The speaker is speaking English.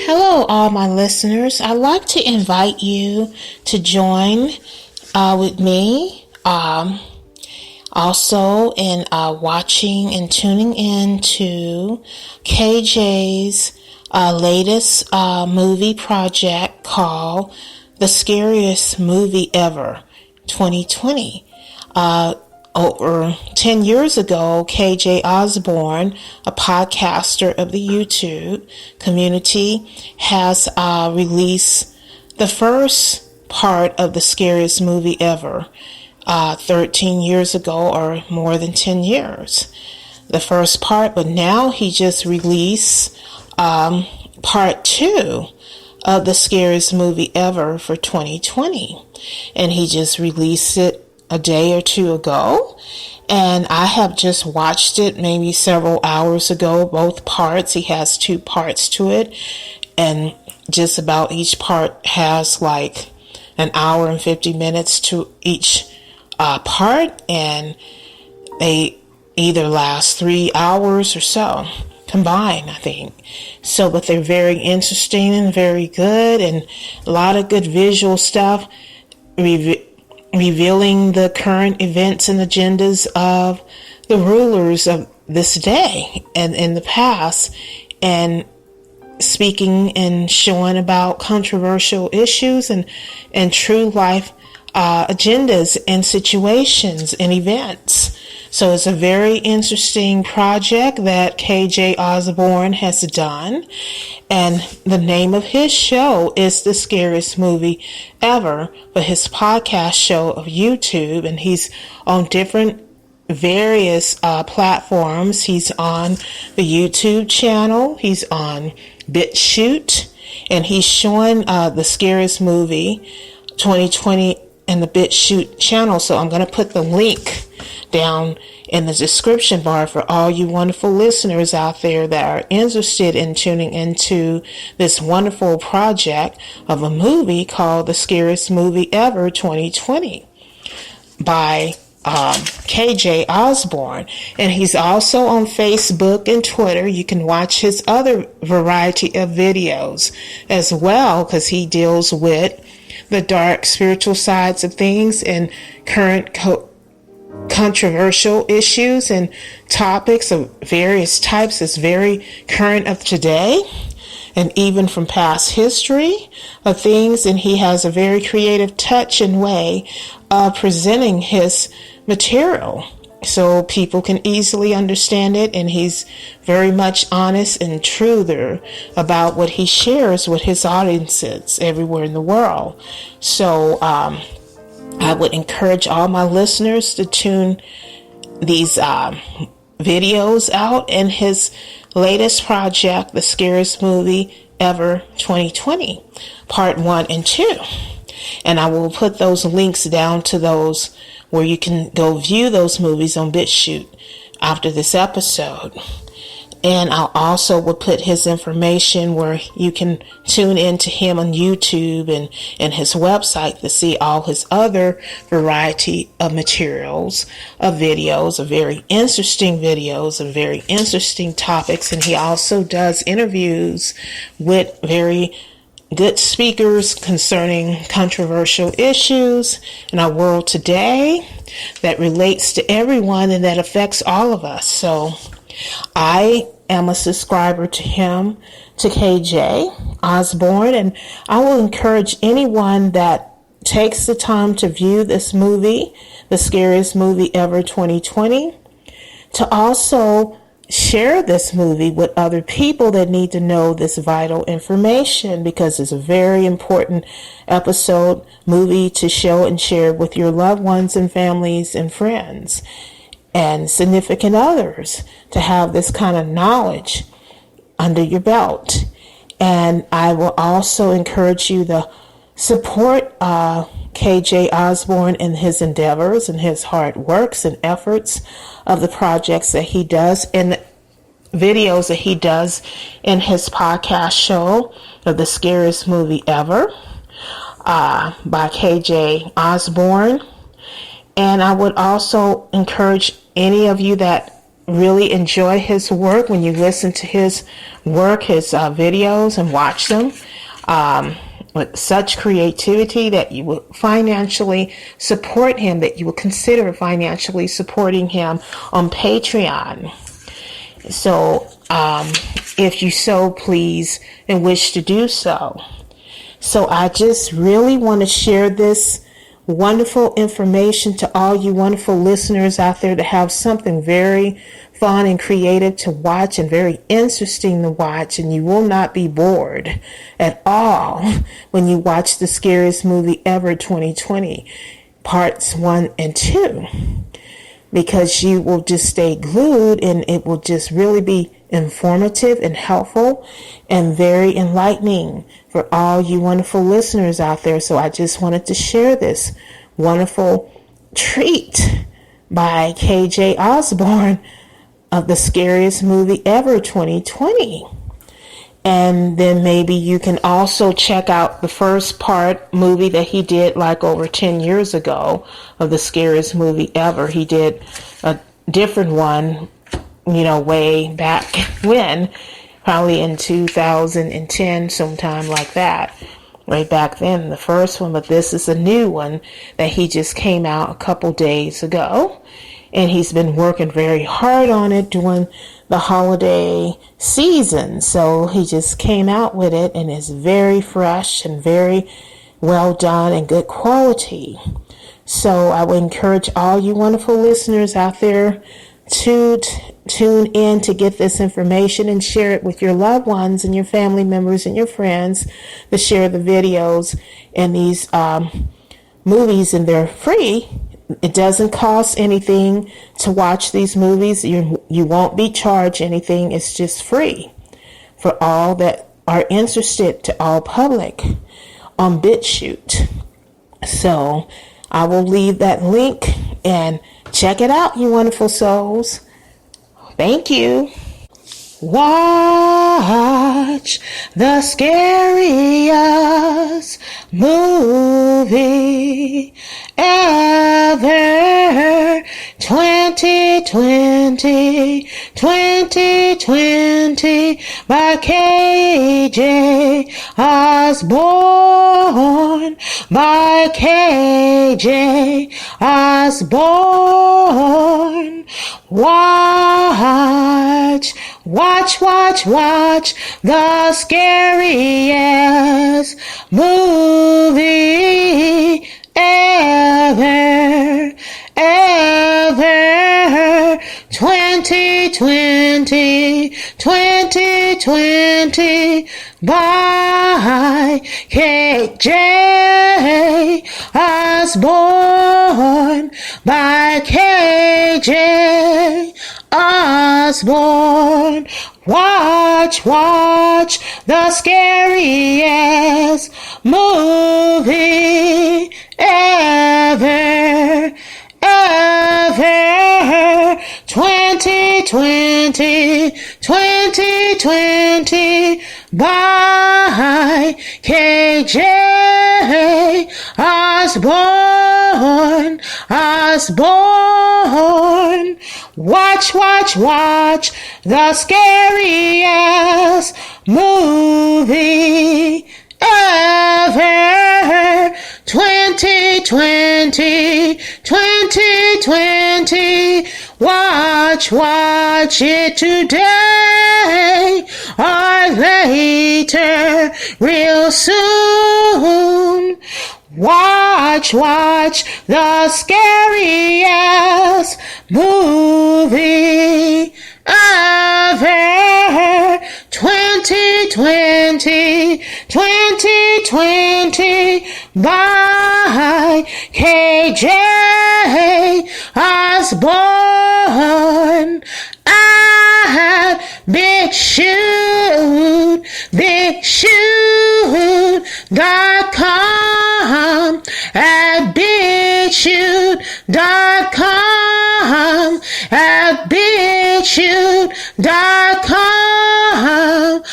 Hello, all my listeners. I'd like to invite you to join with me also in watching and tuning in to KJ's latest movie project called The Scariest Movie Ever 2020. Over 10 years ago, KJ Ozborne, a podcaster of the YouTube community, has released the first part of The Scariest Movie Ever 13 years ago, or more than 10 years. The first part, but now he just released part 2 of The Scariest Movie Ever for 2020. And he just released it a day or two ago, and I have just watched it maybe several hours ago, both parts. He has 2 parts to it, and just about each part has like an hour and 50 minutes to each part, and they either last 3 hours or so combined, I think. So, but they're very interesting and very good, and a lot of good visual stuff, revealing the current events and agendas of the rulers of this day and in the past, and speaking and showing about controversial issues and true life agendas and situations and events. So it's a very interesting project that KJ Ozborne has done. And the name of his show is The Scariest Movie Ever, but his podcast show of YouTube, and he's on different various platforms. He's on the YouTube channel. He's on BitChute, and he's showing The Scariest Movie 2020 in the BitChute channel. So I'm going to put the link down in the description bar for all you wonderful listeners out there that are interested in tuning into this wonderful project of a movie called The Scariest Movie Ever 2020 by KJ Ozborne. And he's also on Facebook and Twitter. You can watch his other variety of videos as well, because he deals with the dark spiritual sides of things and current controversial issues and topics of various types is very current of today, and even from past history of things. And he has a very creative touch and way of presenting his material so people can easily understand it, and he's very much honest and true there about what he shares with his audiences everywhere in the world. So I would encourage all my listeners to tune these videos out in his latest project, The Scariest Movie Ever 2020, Part 1 and 2. And I will put those links down to those where you can go view those movies on BitChute after this episode. And I'll also will put his information where you can tune in to him on YouTube and his website to see all his other variety of materials, of videos, of very interesting videos, of very interesting topics. And he also does interviews with very good speakers concerning controversial issues in our world today that relates to everyone and that affects all of us. So I am a subscriber to him, to KJ Ozborne, and I will encourage anyone that takes the time to view this movie, The Scariest Movie Ever 2020, to also share this movie with other people that need to know this vital information, because it's a very important movie to show and share with your loved ones and families and friends and significant others, to have this kind of knowledge under your belt. And I will also encourage you to support KJ Ozborne in his endeavors and his hard works and efforts of the projects that he does and the videos that he does in his podcast show of The Scariest Movie Ever by KJ Ozborne. And I would also encourage any of you that really enjoy his work when you listen to his work, his videos, and watch them with such creativity that you will financially support him, that you will consider financially supporting him on Patreon. So if you so please and wish to do so. So I just really want to share this wonderful information to all you wonderful listeners out there that have something very fun and creative to watch and very interesting to watch, and you will not be bored at all when you watch the Scariest Movie Ever 2020 parts 1 and 2, because you will just stay glued, and it will just really be informative and helpful and very enlightening for all you wonderful listeners out there. So I just wanted to share this wonderful treat by KJ Ozborne of the Scariest Movie Ever 2020. And then maybe you can also check out the first part movie that he did like over 10 years ago of the Scariest Movie Ever. He did a different one, way back when, probably in 2010, sometime like that, way back then, the first one. But this is a new one that he just came out a couple days ago, and he's been working very hard on it during the holiday season. So he just came out with it, and it's very fresh and very well done and good quality. So I would encourage all you wonderful listeners out there to tune in to get this information and share it with your loved ones and your family members and your friends, to share the videos and these movies, and they're free. It doesn't cost anything to watch these movies. You won't be charged anything. It's just free for all that are interested, to all public on BitChute. So I will leave that link, and check it out, you wonderful souls. Thank you. Watch the scariest movie ever. 2020 by KJ Ozborne, by KJ Ozborne. Watch the scariest movie ever. 2020 by KJ Ozborne, by KJ Ozborne. Watch the scariest movie ever. 2020 by KJ Ozborne. Watch the scariest movie ever. 2020 watch it today or later, real soon. Watch the scariest movie ever. 2020 by KJ Ozborne at BitChute.com, at BitChute.com, at BitChute.com.